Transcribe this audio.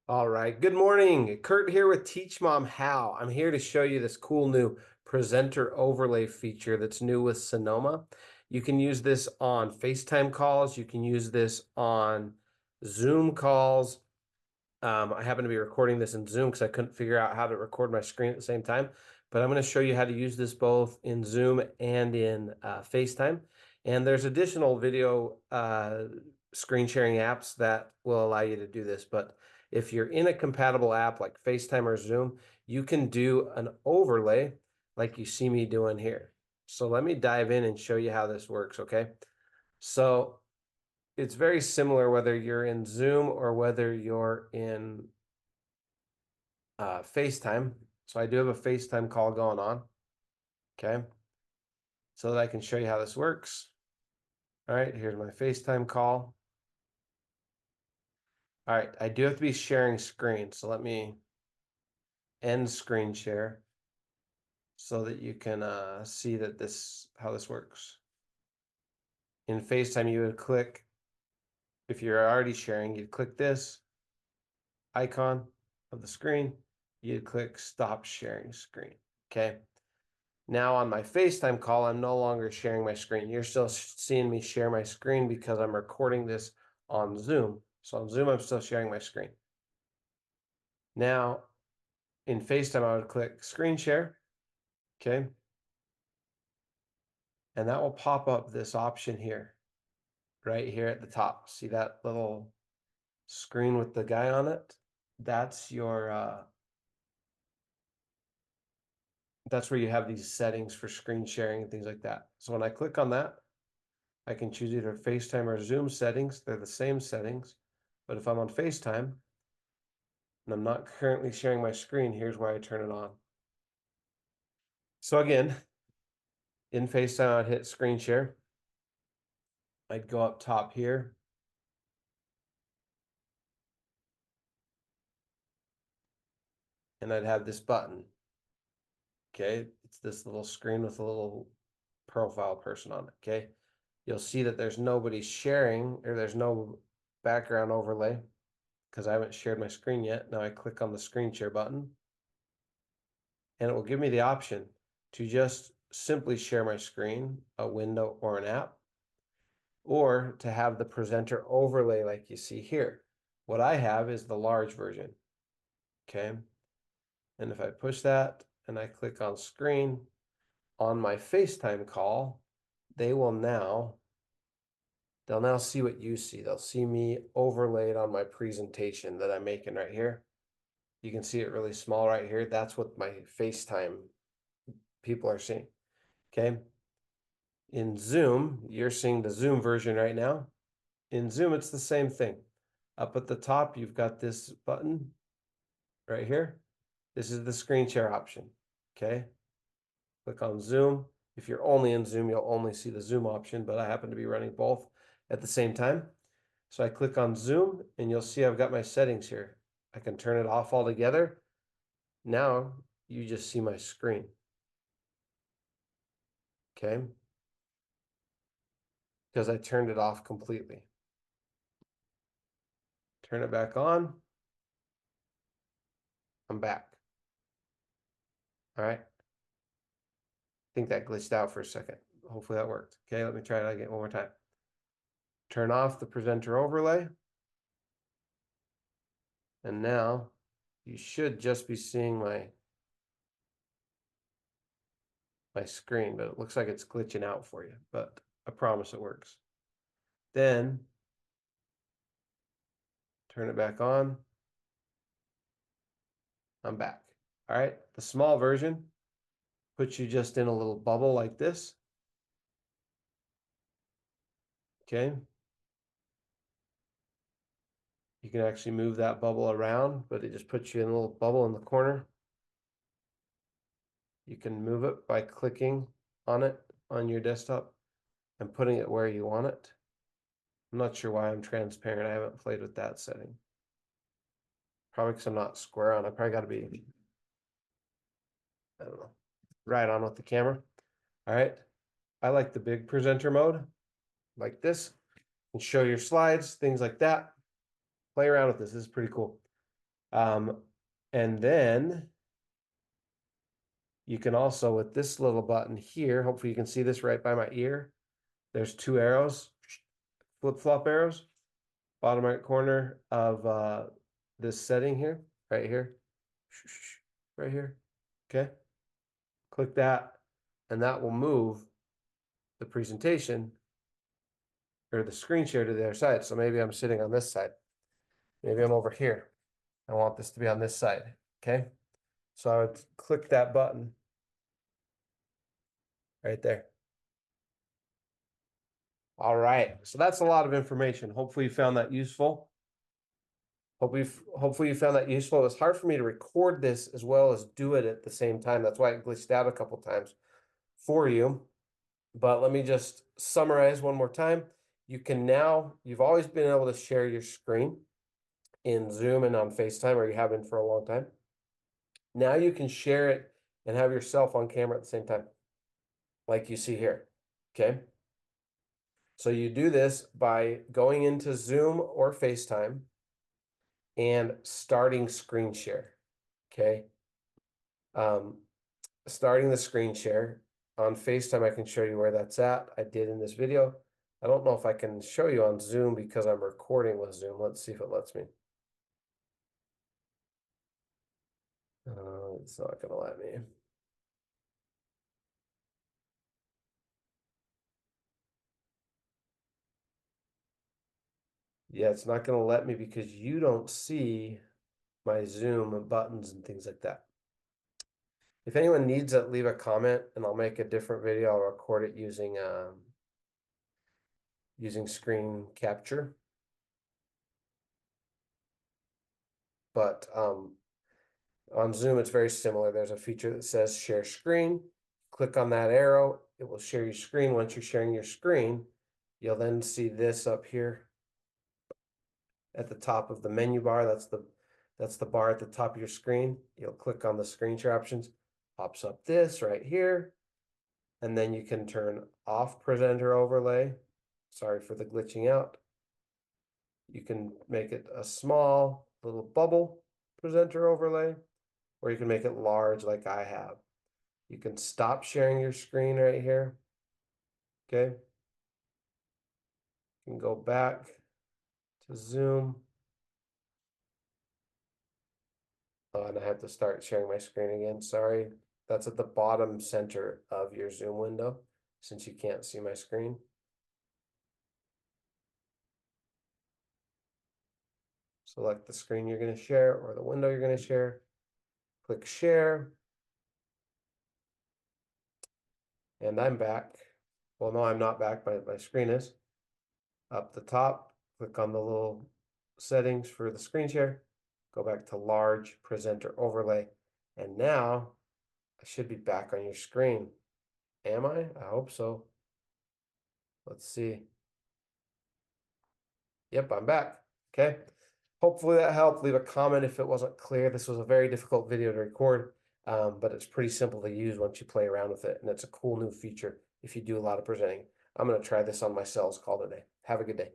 All right. Good morning. Kurt here with Teach Mom How. I'm here to show you this cool new presenter overlay feature that's new with Sonoma. You can use this on FaceTime calls. You can use this on Zoom calls. I happen to be recording this in Zoom because I couldn't figure out how to record my screen at the same time. But I'm going to show you how to use this both in Zoom and in FaceTime. And there's additional video screen sharing apps that will allow you to do this. But if you're in a compatible app like FaceTime or Zoom, you can do an overlay like you see me doing here. So let me dive in and show you how this works, okay? So it's very similar whether you're in Zoom or whether you're in FaceTime. So I do have a FaceTime call going on, okay? So that I can show you how this works. All right, here's my FaceTime call. All right, I do have to be sharing screen. So let me end screen share so that you can see that how this works. In FaceTime, you would click, if you're already sharing, you'd click this icon of the screen, you'd click stop sharing screen, okay? Now on my FaceTime call, I'm no longer sharing my screen. You're still seeing me share my screen because I'm recording this on Zoom. So on Zoom, I'm still sharing my screen. Now in FaceTime, I would click screen share, okay? And that will pop up this option here, right here at the top. See that little screen with the guy on it? That's that's where you have these settings for screen sharing and things like that. So when I click on that, I can choose either FaceTime or Zoom settings. They're the same settings. But if I'm on FaceTime and I'm not currently sharing my screen, here's where I turn it on. So again, in FaceTime, I'd hit screen share. I'd go up top here. And I'd have this button. Okay, it's this little screen with a little profile person on it. Okay, you'll see that there's nobody sharing, or there's no background overlay because I haven't shared my screen yet. Now I click on the screen share button and it will give me the option to just simply share my screen, a window, or an app, or to have the presenter overlay like you see here. What I have is the large version, okay? And if I push that and I click on screen on my FaceTime call, they'll now see what you see. They'll see me overlaid on my presentation that I'm making right here. You can see it really small right here. That's what my FaceTime people are seeing, okay? In Zoom, you're seeing the Zoom version right now. In Zoom, it's the same thing. Up at the top, you've got this button right here. This is the screen share option, okay? Click on Zoom. If you're only in Zoom, you'll only see the Zoom option, but I happen to be running both at the same time. So I click on Zoom and you'll see I've got my settings here. I can turn it off altogether. Now you just see my screen, okay? Because I turned it off completely. Turn it back on. I'm back. All right. I think that glitched out for a second. Hopefully that worked. Okay, let me try it again one more time. Turn off the presenter overlay. And now you should just be seeing my screen, but it looks like it's glitching out for you, but I promise it works. Then turn it back on. I'm back. All right, the small version puts you just in a little bubble like this. Okay. You can actually move that bubble around, but it just puts you in a little bubble in the corner. You can move it by clicking on it on your desktop and putting it where you want it. I'm not sure why I'm transparent. I haven't played with that setting. Probably because I'm not square on. I probably got to be, I don't know, right on with the camera. All right. I like the big presenter mode like this and show your slides, things like that. Play around with this. This is pretty cool. And then you can also, with this little button here, hopefully you can see this right by my ear. There's two arrows, flip-flop arrows, bottom right corner of this setting here, right here, right here. Okay. Click that, and that will move the presentation or the screen share to the other side. So maybe I'm sitting on this side. Maybe I'm over here. I want this to be on this side. Okay. So I would click that button right there. All right. So that's a lot of information. Hopefully you found that useful. Hopefully you found that useful. It was hard for me to record this as well as do it at the same time. That's why it glitched out a couple times for you. But let me just summarize one more time. You've always been able to share your screen in Zoom and on FaceTime, or you have been for a long time. Now you can share it and have yourself on camera at the same time, like you see here. Okay. So you do this by going into Zoom or FaceTime and starting screen share. Okay. Starting the screen share on FaceTime, I can show you where that's at. I did in this video. I don't know if I can show you on Zoom because I'm recording with Zoom. Let's see if it lets me. It's not going to let me. Yeah, it's not going to let me because you don't see my Zoom buttons and things like that. If anyone needs it, leave a comment and I'll make a different video. I'll record it using screen capture. But on Zoom, it's very similar. There's a feature that says share screen. Click on that arrow. It will share your screen. Once you're sharing your screen, you'll then see this up here at the top of the menu bar. That's the bar at the top of your screen. You'll click on the screen share options. Pops up this right here. And then you can turn off presenter overlay. Sorry for the glitching out. You can make it a small little bubble presenter overlay, or you can make it large like I have. You can stop sharing your screen right here. Okay. You can go back to Zoom. Oh, and I have to start sharing my screen again. Sorry. That's at the bottom center of your Zoom window, since you can't see my screen. Select the screen you're going to share or the window you're going to share. Click share. And I'm back. Well, no, I'm not back. My screen is. Up the top, click on the little settings for the screen share. Go back to large presenter overlay. And now I should be back on your screen. Am I? I hope so. Let's see. Yep, I'm back. Okay. Hopefully that helped. Leave a comment if it wasn't clear. This was a very difficult video to record, but it's pretty simple to use once you play around with it. And it's a cool new feature if you do a lot of presenting. I'm going to try this on my sales call today. Have a good day.